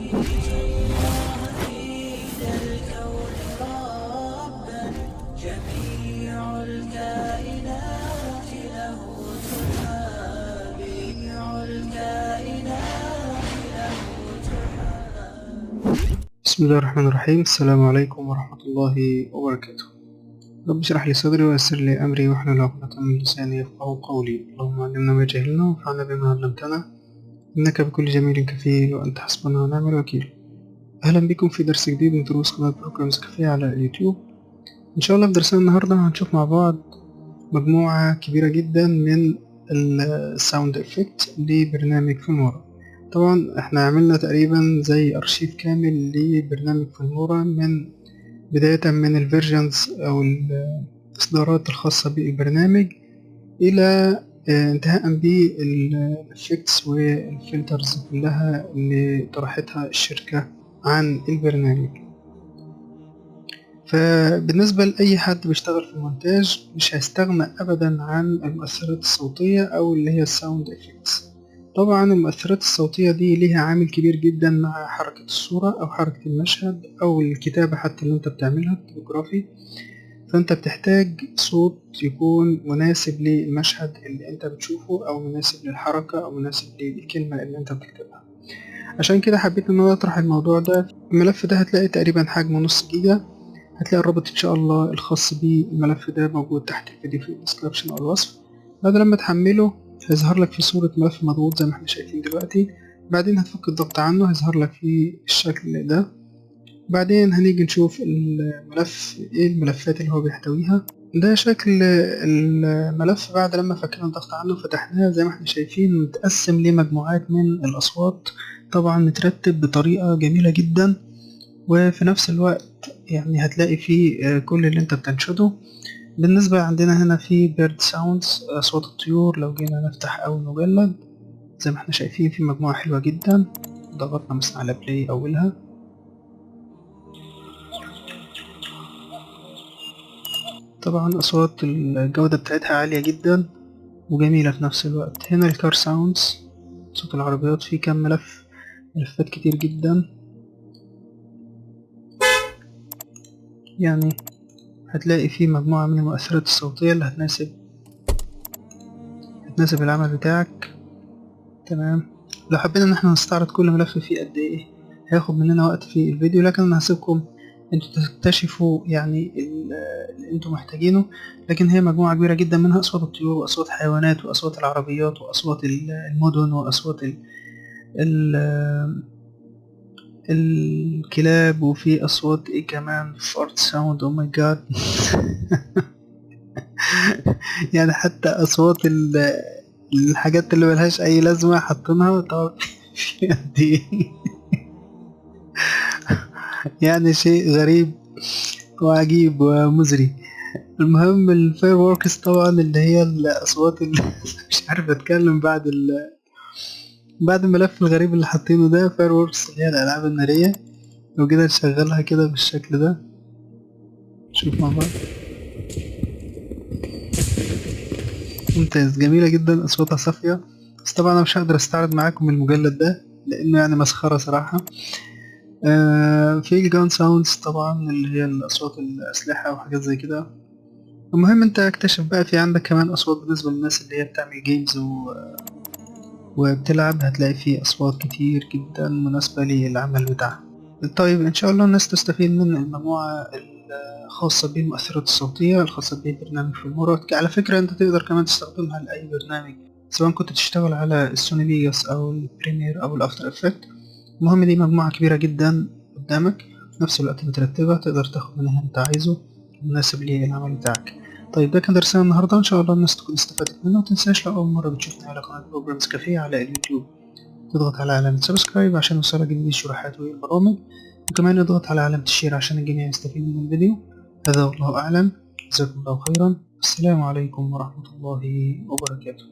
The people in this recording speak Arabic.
جميع الكائنات له تحاب، جميع الكائنات له تحاب. بسم الله الرحمن الرحيم. السلام عليكم ورحمة الله وبركاته. رب اشرح لي صدري ويسر لي أمري واحلل عقدة من لساني يفقهوا قولي. اللهم علمنا ما جهلنا وانفعنا بما علمتنا، إنك بكل جميل كفيل وأنت حسبنا ونعم الوكيل. أهلا بكم في درس جديد من دروس قناة بروجرامز كافيه على اليوتيوب. إن شاء الله في درسنا النهاردة هنشوف مع بعض مجموعة كبيرة جدا من الساوند افكت لبرنامج فيلمورا. طبعا احنا عملنا تقريبا زي ارشيف كامل لبرنامج فيلمورا من بداية من الفيرجنز او الاصدارات الخاصة بالبرنامج الى انتهاء بالافكتس والفلترز كلها اللي طرحتها الشركة عن البرنامج. فبالنسبة لأي حد بيشتغل في المونتاج مش هيستغنى أبدا عن المؤثرات الصوتية أو اللي هي الساوند افكتس. طبعا المؤثرات الصوتية دي ليها عامل كبير جدا مع حركة الصورة أو حركة المشهد أو الكتابة حتى اللي انت بتعملها التليجرافي. فانت بتحتاج صوت يكون مناسب للمشهد اللي انت بتشوفه أو مناسب للحركة أو مناسب للكلمة اللي انت بتكتبها. عشان كده حبيت ان انا اطرح الموضوع ده. الملف ده هتلاقي تقريبا حجمه نص جيجا. هتلاقي الرابط ان شاء الله الخاص بالملف ده موجود تحت الفيديو في الديسكربشن او الوصف. بعد لما تحمله هيظهر لك في صورة ملف مضغوط زي ما احنا شايفين دلوقتي. بعدين هتفك الضغط عنه هيظهر لك في الشكل ده. بعدين هنيجي نشوف الملف ايه الملفات اللي هو بيحتويها. ده شكل الملف بعد لما فكنا الضغط عنه وفتحناه. زي ما احنا شايفين متقسم لمجموعات من الأصوات، طبعا مترتب بطريقة جميلة جدا. وفي نفس الوقت يعني هتلاقي فيه كل اللي انت بتنشده. بالنسبة عندنا هنا في بيرد ساوندز، أصوات الطيور. لو جينا نفتح أول مجلد زي ما احنا شايفين في مجموعة حلوة جدا. ضغطنا مثلا على بلاي أولها، طبعا أصوات الجودة بتاعتها عالية جدا وجميلة في نفس الوقت. هنا الكار ساوندز، صوت العربيات. فيه كام ملفات كتير جدا. يعني هتلاقي فيه مجموعة من المؤثرات الصوتية اللي هتناسب العمل بتاعك. تمام. لو حبينا ان احنا نستعرض كل ملف فيه قد ايه هياخد مننا وقت في الفيديو، لكن انا هسيبكم انتوا تكتشفوا يعني اللي انتوا محتاجينه. لكن هي مجموعة كبيرة جدا، منها اصوات الطيور واصوات حيوانات واصوات العربيات واصوات المدن واصوات ال الكلاب. وفي اصوات ايه كمان، فارت ساوند. او ماي جاد. يعني حتى اصوات الحاجات اللي ملهاش اي لازمة حاطينها. طب في قد ايه يعني شيء غريب وعجيب ومزري. المهم الفاير ووركس طبعا اللي هي الاصوات اللي مش عارف اتكلم بعد الملف الغريب اللي حاطينه ده. فاير ووركس اللي هي الالعاب النارية. لو كده نشغلها كده بالشكل ده، شوف مع بعض. ممتاز، جميلة جدا، اصواتها صافية. بس طبعا انا مش هقدر استعرض معاكم المجلد ده لانه يعني مسخرة صراحة. في الجان ساوندز طبعا اللي هي الاصوات الاسلحة وحاجات زي كده. المهم انت اكتشف بقى في عندك كمان اصوات بالنسبة للناس اللي هي بتعمل جيمز وبتلعب. هتلاقي فيه اصوات كتير جدا مناسبة للعمل بتاعها. طيب ان شاء الله الناس تستفيد من المجموعة الخاصة بالمؤثرات الصوتية الخاصة ببرنامج فيلمورا. على فكرة انت تقدر كمان تستخدمها لأي برنامج، سواء كنت تشتغل على السوني فيجاس او البريمير او الافتر افكت. المهم دي مجموعة كبيرة جدا قدامك في نفس الوقت مترتبة، تقدر تاخد منها انت عايزه مناسب للعمل بتاعك. طيب ده كان درسنا النهاردة، ان شاء الله الناس تكون استفادت منه. متنساش لو اول مرة بتشوفنا على قناة بروجرامز كافيه على اليوتيوب تضغط على علامة سبسكرايب عشان يوصلك جديد الشروحات والبرامج، وكمان اضغط على علامة الشير عشان الجميع يستفيد من الفيديو. هذا والله أعلم. جزاكم الله خيرا. السلام عليكم ورحمة الله وبركاته.